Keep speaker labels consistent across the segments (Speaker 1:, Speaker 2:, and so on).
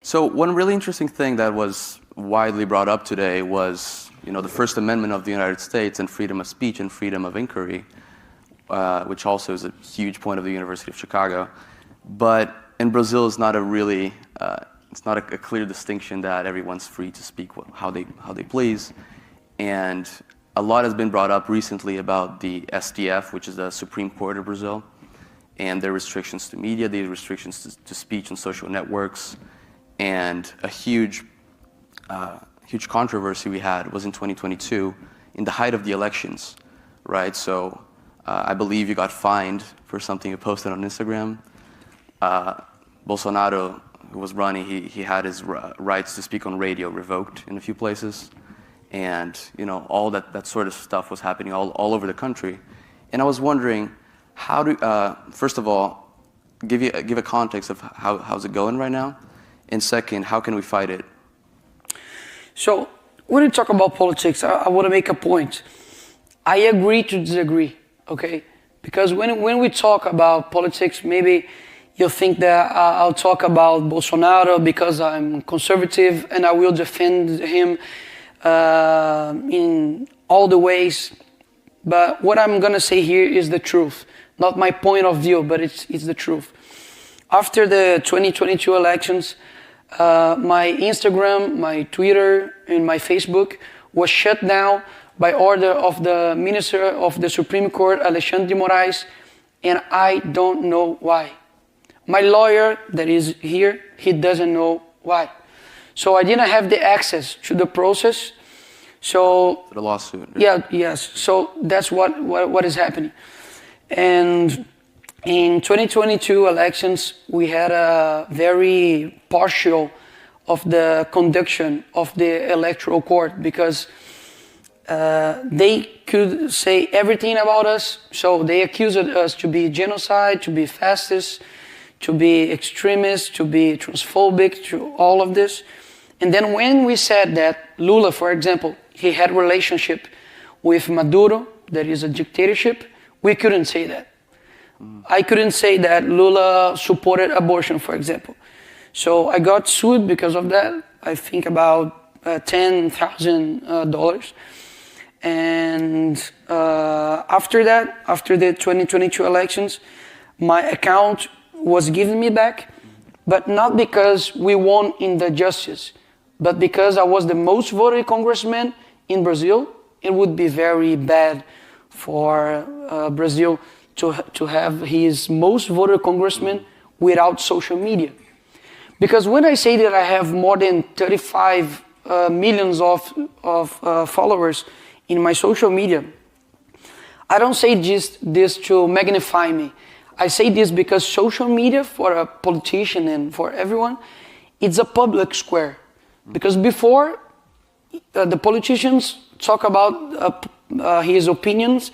Speaker 1: So one really interesting thing that was widely brought up today was, the First Amendment of the United States and freedom of speech and freedom of inquiry, which also is a huge point of the University of Chicago. But in Brazil, it's not it's not a clear distinction that everyone's free to speak how they please. And a lot has been brought up recently about the STF, which is the Supreme Court of Brazil, and their restrictions to media, the restrictions to speech and social networks. And a huge controversy we had was in 2022, in the height of the elections, right? So I believe you got fined for something you posted on Instagram. Bolsonaro, who was running, he had his rights to speak on radio revoked in a few places. And all that sort of stuff was happening all over the country. And I was wondering, how do, first of all, give a context of how's it going right now? And second, how can we fight it?
Speaker 2: So when we talk about politics, I want to make a point. I agree to disagree, okay? Because when we talk about politics, maybe you'll think that I'll talk about Bolsonaro because I'm conservative and I will defend him in all the ways. But what I'm going to say here is the truth. Not my point of view, but it's the truth. After the 2022 elections, my Instagram, my Twitter, and my Facebook was shut down by order of the Minister of the Supreme Court, Alexandre de Moraes, and I don't know why. My lawyer that is here, he doesn't know why. So I didn't have the access to the process. So
Speaker 1: the lawsuit. Right?
Speaker 2: Yeah, yes. So that's what is happening. And in 2022 elections, we had a very partial of the conduction of the electoral court because they could say everything about us. So they accused us to be genocide, to be fascist, to be extremist, to be transphobic, to all of this. And then when we said that Lula, for example, he had relationship with Maduro, that is a dictatorship, we couldn't say that. I couldn't say that Lula supported abortion, for example. So I got sued because of that. I think about $10,000. And after that, after the 2022 elections, my account was given me back, but not because we won in the justice, but because I was the most voted congressman in Brazil. It would be very bad for Brazil to have his most voted congressman without social media. Because when I say that I have more than 35 millions of followers in my social media, I don't say this to magnify me. I say this because social media for a politician and for everyone, it's a public square. Because before, the politicians talk about his opinions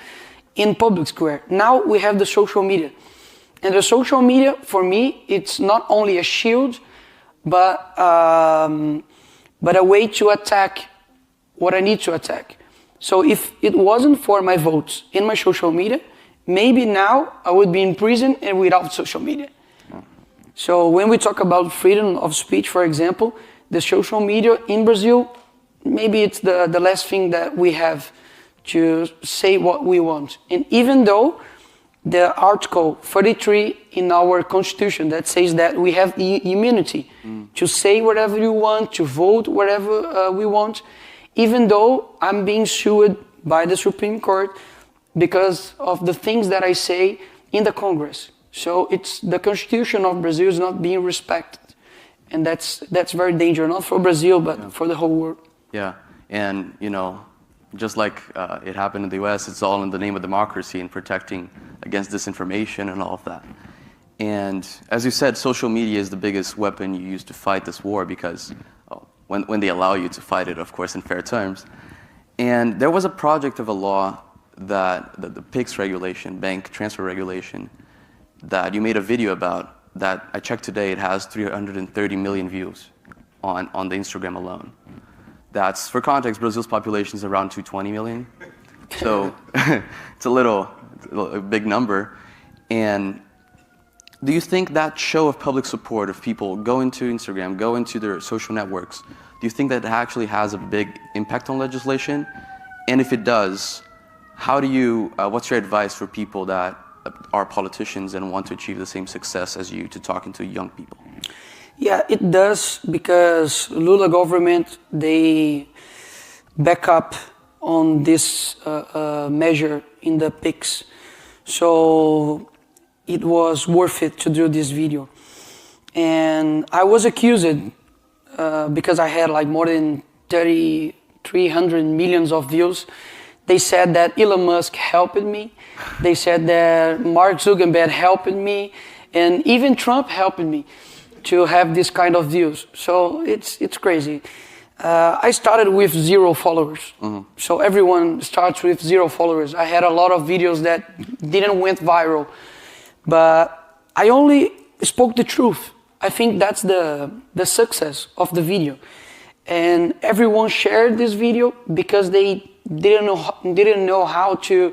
Speaker 2: in public square. Now we have the social media. And the social media, for me, it's not only a shield, but a way to attack what I need to attack. So if it wasn't for my votes in my social media, maybe now I would be in prison and without social media. So when we talk about freedom of speech, for example, the social media in Brazil, maybe it's the last thing that we have to say what we want. And even though the Article 33 in our Constitution that says that we have the immunity to say whatever you want, to vote whatever we want, even though I'm being sued by the Supreme Court because of the things that I say in the Congress. So it's the Constitution of Brazil is not being respected. And that's very dangerous, not for Brazil, but for the whole world.
Speaker 1: Yeah, and just like it happened in the US, it's all in the name of democracy and protecting against disinformation and all of that. And as you said, social media is the biggest weapon you use to fight this war because when they allow you to fight it, of course, in fair terms. And there was a project of a law that the PIX regulation, bank transfer regulation, that you made a video about that I checked today, it has 330 million views on the Instagram alone. That's, for context, Brazil's population is around 220 million. So it's a big number. And do you think that show of public support of people going to Instagram, going to their social networks, do you think that it actually has a big impact on legislation? And if it does, how do you, what's your advice for people that are politicians and want to achieve the same success as you to talking to young people?
Speaker 2: Yeah, it does, because Lula government, they back up on this measure in the PICs. So it was worth it to do this video. And I was accused because I had like more than 300 millions of views. They said that Elon Musk helped me. They said that Mark Zuckerberg helped me, and even Trump helped me to have this kind of views. So it's crazy. I started with 0 followers. Mm-hmm. So everyone starts with 0 followers. I had a lot of videos that didn't went viral, but I only spoke the truth. I think that's the success of the video. And everyone shared this video because they didn't know how to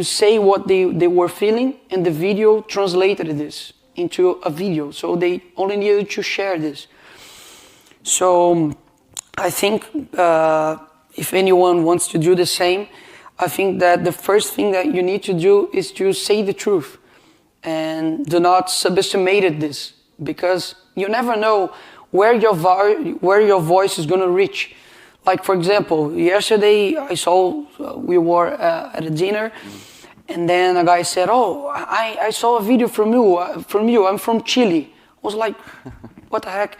Speaker 2: say what they were feeling, and the video translated this into a video. So they only needed to share this. So I think if anyone wants to do the same, I think that the first thing that you need to do is to say the truth, and do not subestimate this, because you never know where your voice is going to reach. Like, for example, yesterday I saw we were at a dinner, and then a guy said, "Oh, I saw a video from you. I'm from Chile." I was like, "What the heck?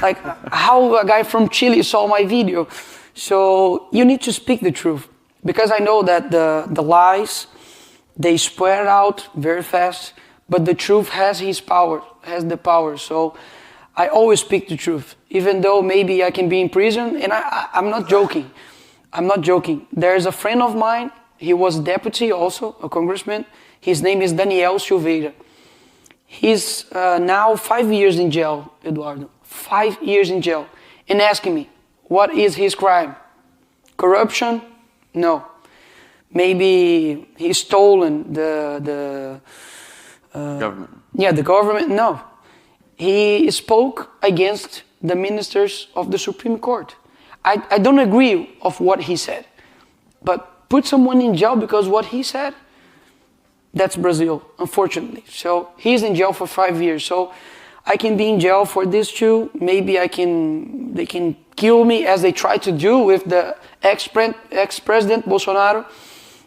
Speaker 2: Like, how a guy from Chile saw my video?" So you need to speak the truth, because I know that the lies, they spread out very fast, but the truth has the power. So I always speak the truth, even though maybe I can be in prison, and I'm not joking. I'm not joking. There's a friend of mine, he was deputy also, a congressman. His name is Daniel Silveira. He's now 5 years in jail, Eduardo. 5 years in jail. And asking me, what is his crime? Corruption? No. Maybe he's stolen the
Speaker 1: government.
Speaker 2: Yeah, the government? No. He spoke against the ministers of the Supreme Court. I don't agree of what he said, but put someone in jail because what he said, that's Brazil, unfortunately. So he's in jail for 5 years. So I can be in jail for this too. Maybe they can kill me, as they tried to do with the ex-president Bolsonaro.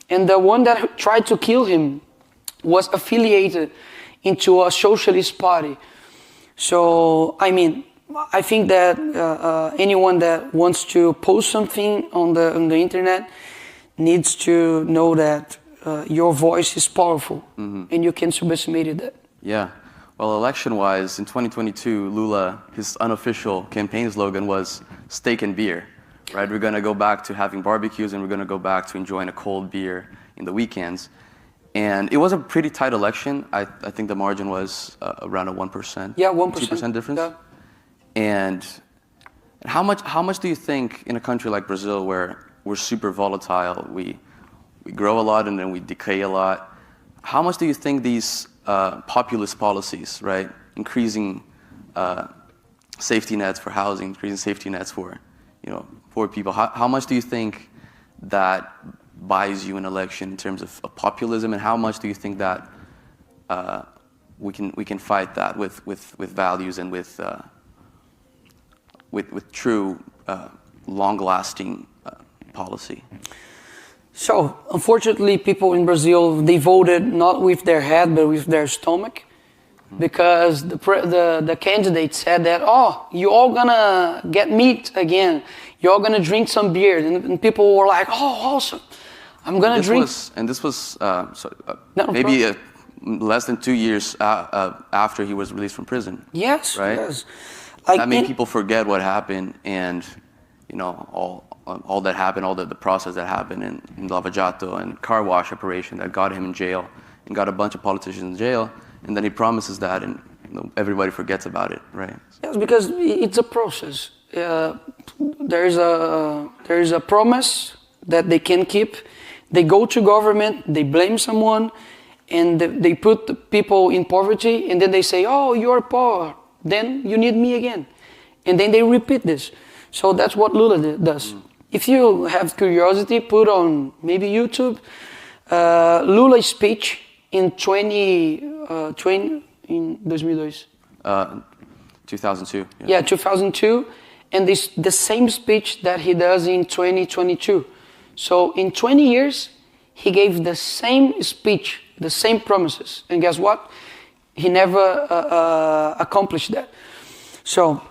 Speaker 2: And the one that tried to kill him was affiliated into a socialist party. So, I mean, I think that anyone that wants to post something on the internet needs to know that your voice is powerful, and you can subestimate that.
Speaker 1: Yeah. Well, election-wise, in 2022, Lula, his unofficial campaign slogan was steak and beer, right? We're going to go back to having barbecues, and we're going to go back to enjoying a cold beer in the weekends. And it was a pretty tight election. I think the margin was around a 1%.
Speaker 2: Yeah, 1%.
Speaker 1: 2% difference.
Speaker 2: Yeah.
Speaker 1: And how much do you think in a country like Brazil, where we're super volatile, we grow a lot and then we decay a lot, how much do you think these populist policies, right, increasing safety nets for housing, increasing safety nets for, poor people, how much do you think that buys you an election in terms of populism, and how much do you think that we can fight that with values and with true long-lasting policy?
Speaker 2: So, unfortunately, people in Brazil, they voted not with their head but with their stomach, because the candidate said that, "Oh, you all gonna get meat again, you're all gonna drink some beer," and people were like, "Oh, awesome, I'm gonna drink."
Speaker 1: This was maybe less than 2 years after he was released from prison.
Speaker 2: Yes,
Speaker 1: right.
Speaker 2: Yes. Like,
Speaker 1: I mean, people forget what happened, and all that happened, all the process that happened in Lava Jato and car wash operation that got him in jail and got a bunch of politicians in jail, and then he promises that, and everybody forgets about it, right?
Speaker 2: Yes, because it's a process. There is a promise that they can keep. They go to government, they blame someone, and they put the people in poverty, and then they say, oh, you're poor, then you need me again. And then they repeat this. So that's what Lula does. If you have curiosity, put on maybe YouTube Lula's speech in 2002.
Speaker 1: 2002.
Speaker 2: Yeah, 2002, and the same speech that he does in 2022. So in 20 years, he gave the same speech, the same promises, and guess what? He never accomplished that. So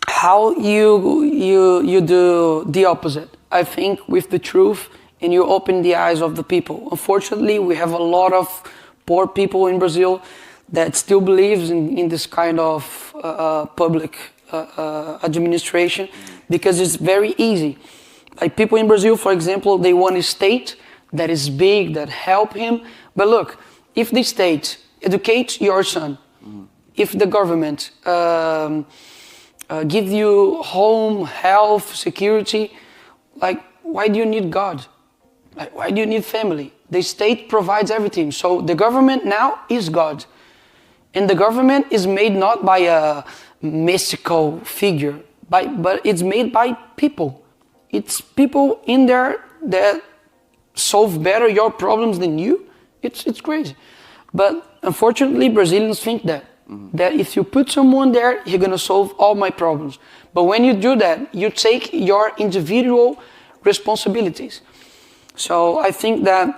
Speaker 2: how you do the opposite? I think with the truth, and you open the eyes of the people. Unfortunately, we have a lot of poor people in Brazil that still believes in this kind of public administration, because it's very easy. Like people in Brazil, for example, they want a state that is big, that help him. But look, if the state educates your son, if the government gives you home, health, security, like why do you need God? Like why do you need family? The state provides everything. So the government now is God. And the government is made not by a mystical figure, but it's made by people. It's people in there that solve better your problems than you. It's crazy. But unfortunately, Brazilians think that if you put someone there, he's gonna solve all my problems. But when you do that, you take your individual responsibilities. So I think that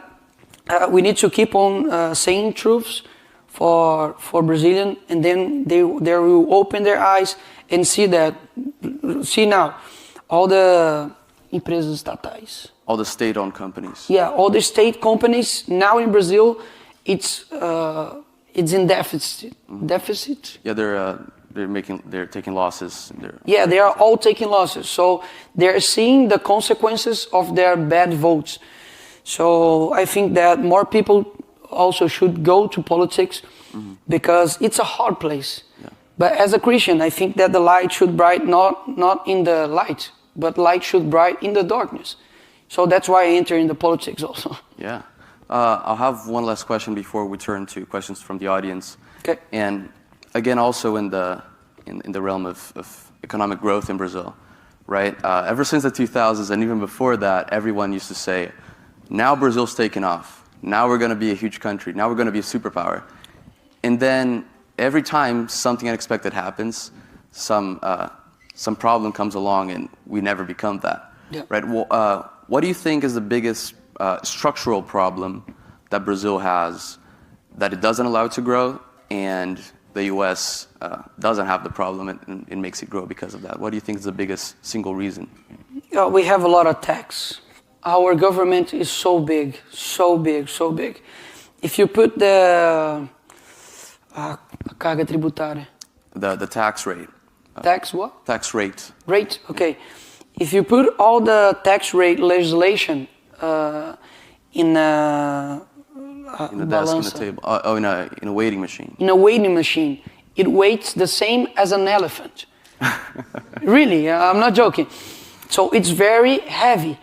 Speaker 2: we need to keep on saying truths for Brazilian, and then they will open their eyes and see now all the empresas estatais,
Speaker 1: all the state-owned companies.
Speaker 2: Yeah, all the state companies now in Brazil, it's in deficit. Deficit.
Speaker 1: Yeah, they're taking losses.
Speaker 2: Yeah, they are all taking losses. So they're seeing the consequences of their bad votes. So I think that more people also should go to politics, because it's a hard place. Yeah. But as a Christian, I think that the light should bright not in the light, but light should bright in the darkness. So that's why I enter into politics also.
Speaker 1: Yeah. I'll have one last question before we turn to questions from the audience.
Speaker 2: Okay.
Speaker 1: And again, also in the realm of economic growth in Brazil, right? Ever since the 2000s and even before that, everyone used to say, now Brazil's taken off. Now we're going to be a huge country. Now we're going to be a superpower. And then every time something unexpected happens, some problem comes along and we never become that. Yeah. Right? What do you think is the biggest structural problem that Brazil has that it doesn't allow it to grow, and the US doesn't have the problem and it makes it grow because of that? What do you think is the biggest single reason?
Speaker 2: We have a lot of tax. Our government is so big, so big, so big. If you put the carga tributária.
Speaker 1: The tax rate.
Speaker 2: Tax what?
Speaker 1: Tax rate.
Speaker 2: Rate, okay. If you put all the tax rate legislation in a
Speaker 1: desk, in a table. In a weighing machine.
Speaker 2: In a weighing machine, it weighs the same as an elephant. Really, I'm not joking. So it's very heavy.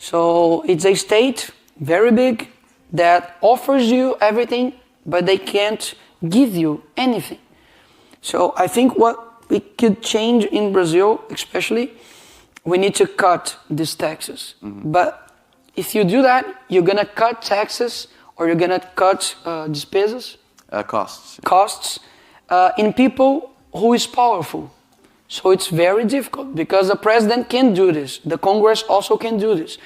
Speaker 2: So it's a state, very big, that offers you everything, but they can't give you anything. So I think what we could change in Brazil, especially, we need to cut these taxes. But if you do that, you're gonna cut taxes, or you're gonna cut despesas, costs in people who is powerful. So it's very difficult, because the president can do this. The Congress also can do this.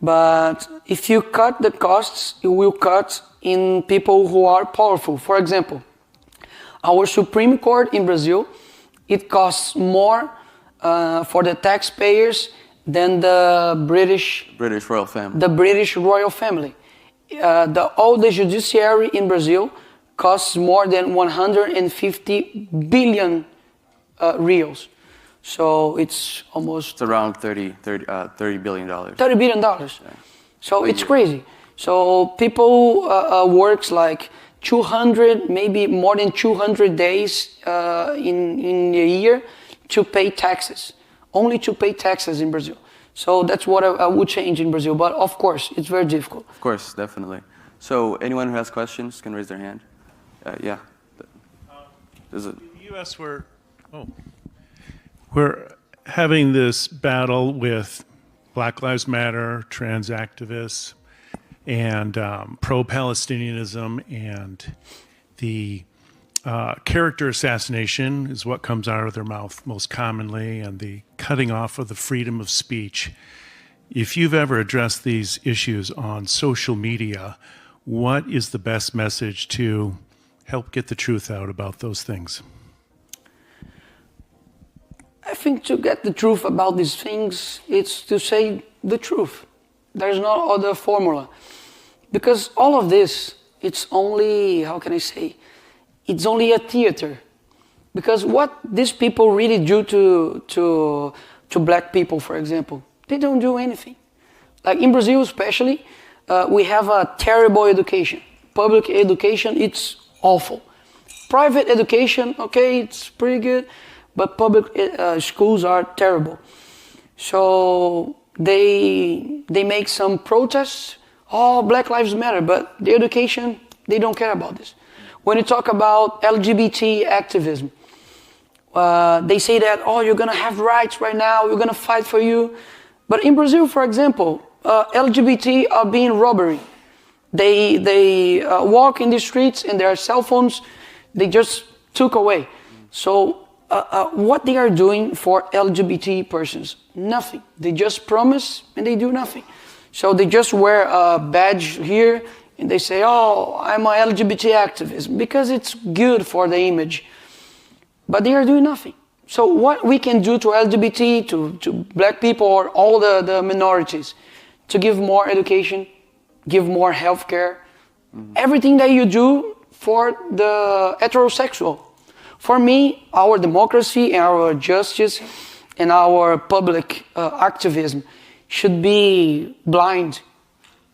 Speaker 2: But if you cut the costs, you will cut in people who are powerful. For example, our Supreme Court in Brazil, it costs more for the taxpayers than the British
Speaker 1: royal family.
Speaker 2: The British royal family. All the judiciary in Brazil costs more than 150 billion reals. So it's almost...
Speaker 1: It's around $30 billion.
Speaker 2: $30 billion. Yeah. So it's crazy. So people works like 200, maybe more than 200 days in a year to pay taxes. Only to pay taxes in Brazil. So that's what I would change in Brazil. But of course, it's very difficult.
Speaker 1: Of course, definitely. So anyone who has questions can raise their hand. Yeah. There's a...
Speaker 3: In the U.S., we're having this battle with Black Lives Matter, trans activists, and pro-Palestinianism, and the character assassination is what comes out of their mouth most commonly, and the cutting off of the freedom of speech. If you've ever addressed these issues on social media, what is the best message to help get the truth out about those things?
Speaker 2: I think to get the truth about these things, it's to say the truth. There's no other formula. Because all of this, it's only, how can I say, it's only a theater. Because what these people really do to black people, for example, they don't do anything. Like in Brazil especially, we have a terrible education. Public education, it's awful. Private education, okay, it's pretty good, but public schools are terrible. So they make some protests, oh, Black Lives Matter, but the education, they don't care about this. When you talk about LGBT activism, they say that, oh, you're gonna have rights right now, we're gonna fight for you. But in Brazil, for example, LGBT are being robbed. They walk in the streets and their cell phones, they just took away. So what they are doing for LGBT persons? Nothing. They just promise and they do nothing. So they just wear a badge here and they say, oh, I'm an LGBT activist, because it's good for the image. But they are doing nothing. So what we can do to LGBT, to black people, or all the minorities, to give more education, give more health care, everything that you do for the heterosexual. For me, our democracy and our justice and our public activism should be blind.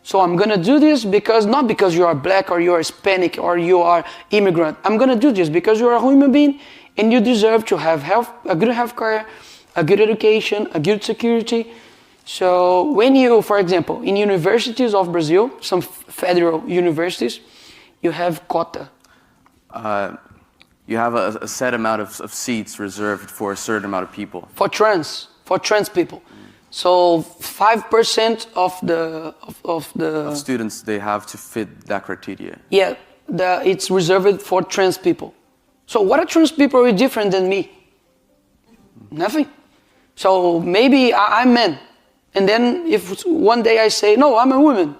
Speaker 2: So I'm gonna do this because, not because you are black or you are Hispanic or you are immigrant. I'm gonna do this because you are a human being and you deserve to have a good health care, a good education, a good security. So when you, for example, in universities of Brazil, some federal universities, you have quota.
Speaker 1: You have a set amount of seats reserved for a certain amount of people.
Speaker 2: For trans people. So 5% of
Speaker 1: students, they have to fit that criteria.
Speaker 2: Yeah, it's reserved for trans people. So what are trans people are different than me? Nothing. So maybe I'm man. And then if one day I say, no, I'm a woman.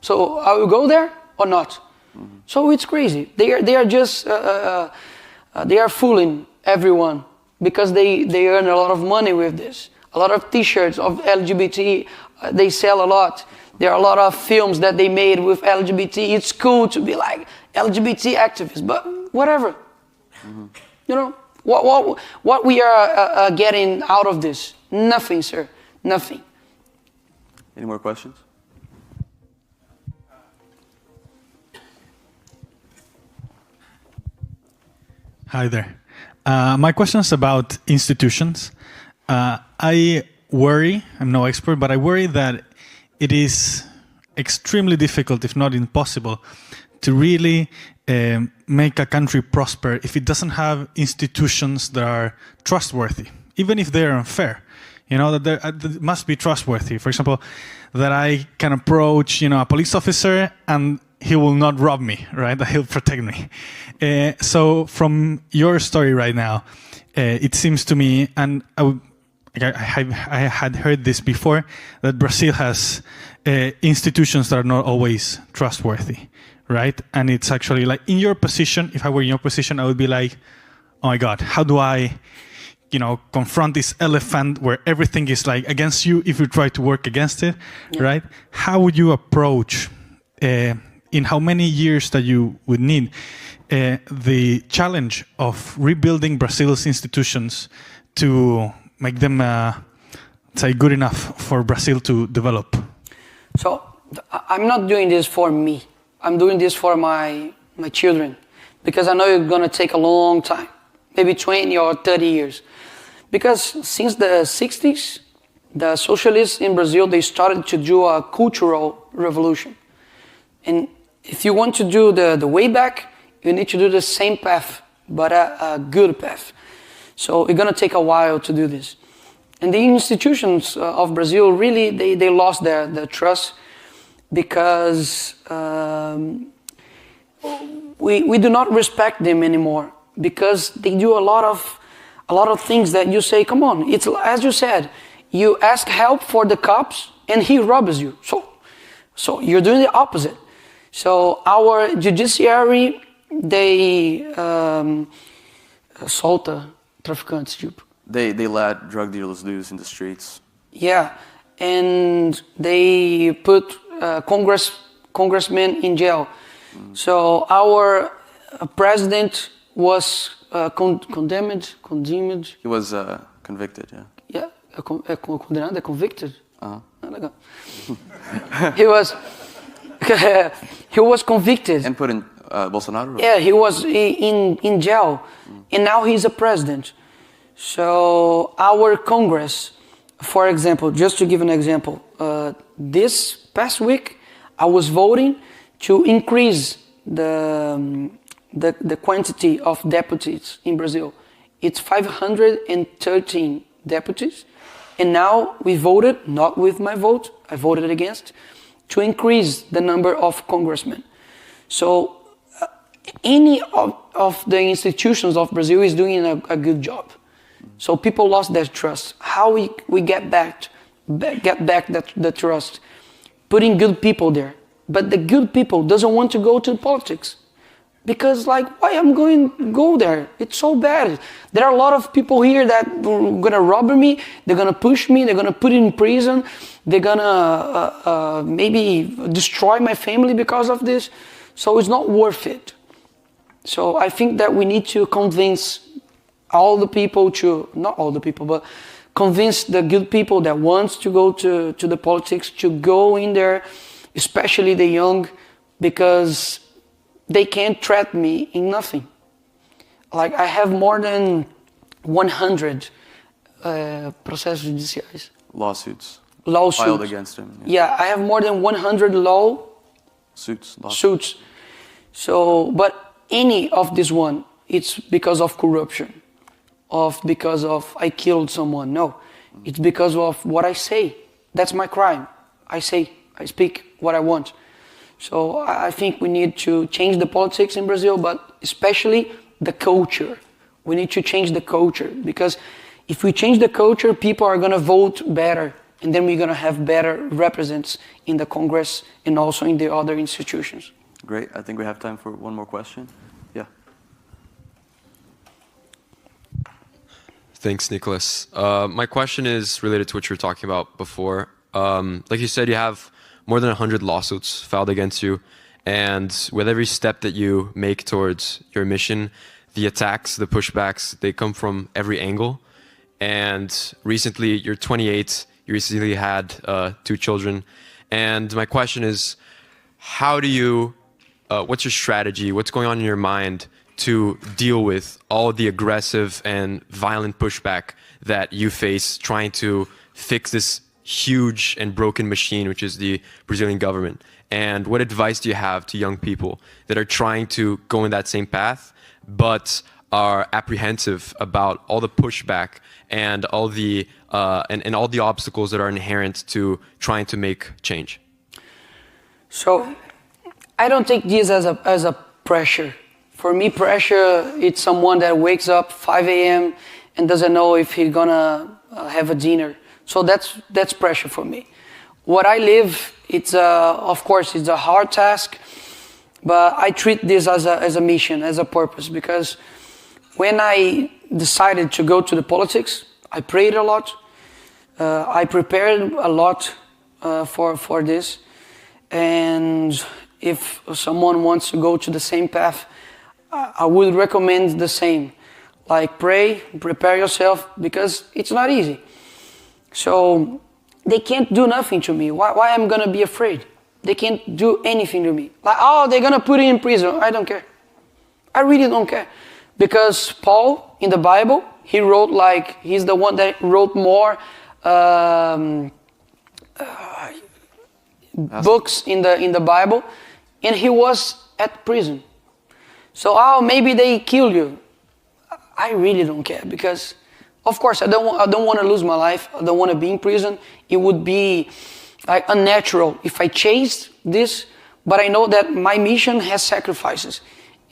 Speaker 2: So I will go there or not? Mm-hmm. So it's crazy. They are just, they are fooling everyone because they earn a lot of money with this. A lot of t-shirts of LGBT, they sell a lot. There are a lot of films that they made with LGBT. It's cool to be like LGBT activists, but whatever. Mm-hmm. You know, what we are getting out of this? Nothing, sir, nothing.
Speaker 1: Any more questions?
Speaker 4: Hi there. My question is about institutions. I worry, I'm no expert, but I worry that it is extremely difficult, if not impossible, to really make a country prosper if it doesn't have institutions that are trustworthy, even if they're unfair. You know, that they must be trustworthy. For example, that I can approach, a police officer and he will not rob me, right? That he'll protect me. So from your story right now, it seems to me, and I had heard this before, that Brazil has institutions that are not always trustworthy, right? And it's actually like, in your position, if I were in your position, I would be like, oh my God, how do I, confront this elephant where everything is like against you if you try to work against it, right? How would you approach, in how many years that you would need, the challenge of rebuilding Brazil's institutions to make them, say, good enough for Brazil to develop? So
Speaker 2: I'm not doing this for me. I'm doing this for my children, because I know it's gonna take a long time, maybe 20 or 30 years. Because since the 60s, the socialists in Brazil, they started to do a cultural revolution. And if you want to do the way back, you need to do the same path, but a good path. So it's going to take a while to do this. And the institutions of Brazil, really, they lost their trust because we do not respect them anymore, because they do a lot of things that you say, come on, it's as you said, you ask help for the cops and he robs you. So you're doing the opposite. So our judiciary, they solta traficantes, tipo.
Speaker 1: They let drug dealers loose in the streets.
Speaker 2: Yeah, and they put congressmen in jail. So our president was condemned.
Speaker 1: He was convicted, yeah.
Speaker 2: Yeah, condenado, convicted.
Speaker 1: Uh-huh.
Speaker 2: Ah, legal. he was convicted.
Speaker 1: And put in Bolsonaro?
Speaker 2: Yeah, he was in jail, and now he's a president. So our Congress, for example, just to give an example, this past week I was voting to increase the quantity of deputies in Brazil. It's 513 deputies, and now we voted, not with my vote, I voted against, to increase the number of congressmen. So any of the institutions of Brazil is doing a good job. So people lost their trust. How we get back the trust? Putting good people there. But the good people doesn't want to go to politics. Because why I'm going to go there? It's so bad. There are a lot of people here that are going to rob me, they're going to push me, they're going to put me in prison, they're going to maybe destroy my family because of this. So it's not worth it. So I think that we need to convince all the people not all the people, but convince the good people that wants to go to the politics to go in there, especially the young, because they can't trap me in nothing. I have more than 100 processos judiciais.
Speaker 1: Lawsuits.
Speaker 2: Lawsuits.
Speaker 1: Filed against him.
Speaker 2: Yeah, I have more than 100
Speaker 1: suits.
Speaker 2: So, but any of this one, it's because of corruption, because of I killed someone. No, it's because of what I say. That's my crime. I speak what I want. So I think we need to change the politics in Brazil, but especially the culture. We need to change the culture, because if we change the culture, people are going to vote better, and then we're going to have better representatives in the Congress and also in the other institutions.
Speaker 1: Great. I think we have time for one more question. Yeah.
Speaker 5: Thanks, Nikolas. My question is related to what you were talking about before. Like you said, you have more than 100 lawsuits filed against you, and with every step that you make towards your mission, the attacks, the pushbacks, they come from every angle. And recently, you're 28, you recently had 2 children, and my question is, how do you, what's your strategy, what's going on in your mind to deal with all the aggressive and violent pushback that you face trying to fix this huge and broken machine, which is the Brazilian government? And what advice do you have to young people that are trying to go in that same path, but are apprehensive about all the pushback and all the and all the obstacles that are inherent to trying to make change?
Speaker 2: So I don't take this as a pressure. For me, pressure, it's someone that wakes up 5 a.m. and doesn't know if he's gonna have a dinner. So that's pressure for me. What I live, it's of course it's a hard task, but I treat this as a mission, as a purpose, because when I decided to go to the politics, I prayed a lot, I prepared a lot for this, and if someone wants to go to the same path, I would recommend the same. Pray, prepare yourself, because it's not easy. So they can't do nothing to me. Why I'm gonna be afraid? They can't do anything to me. They're gonna put me in prison. I don't care. I really don't care. Because Paul, in the Bible, he wrote he's the one that wrote more books in the Bible. and he was at prison. So, oh, maybe they kill you. I really don't care because, of course, I don't want to lose my life. I don't want to be in prison. It would be like unnatural if I chased this, but I know that my mission has sacrifices.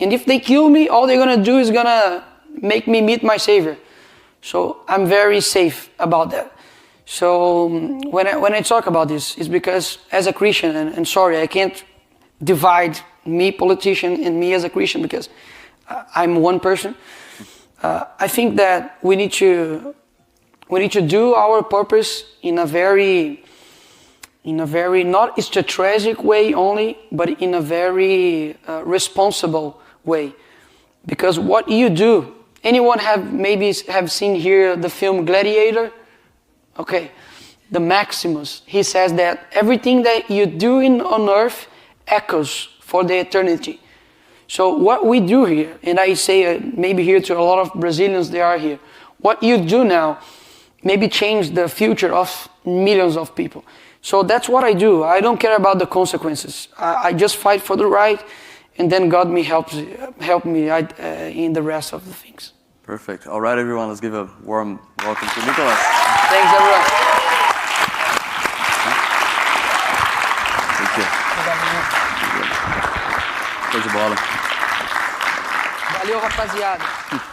Speaker 2: And if they kill me, all they're going to do is going to make me meet my Savior. So I'm very safe about that. So when I talk about this, it's because as a Christian, and sorry, I can't divide me, politician, and me as a Christian because I'm one person. I think that we need to do our purpose in a very not strategic way only, but in a very responsible way. Because what you do, anyone have seen here the film Gladiator? Okay, the Maximus, he says that everything that you do on earth echoes for the eternity. So what we do here, and I say maybe here to a lot of Brazilians, they are here, what you do now maybe change the future of millions of people. So that's what I do. I don't care about the consequences. I just fight for the right, and then God help me in the rest of the things.
Speaker 1: Perfect. All right, everyone, let's give a warm welcome to Nikolas.
Speaker 2: Thanks, everyone.
Speaker 1: Thank you. Coisa bola.
Speaker 2: Valeu, rapaziada.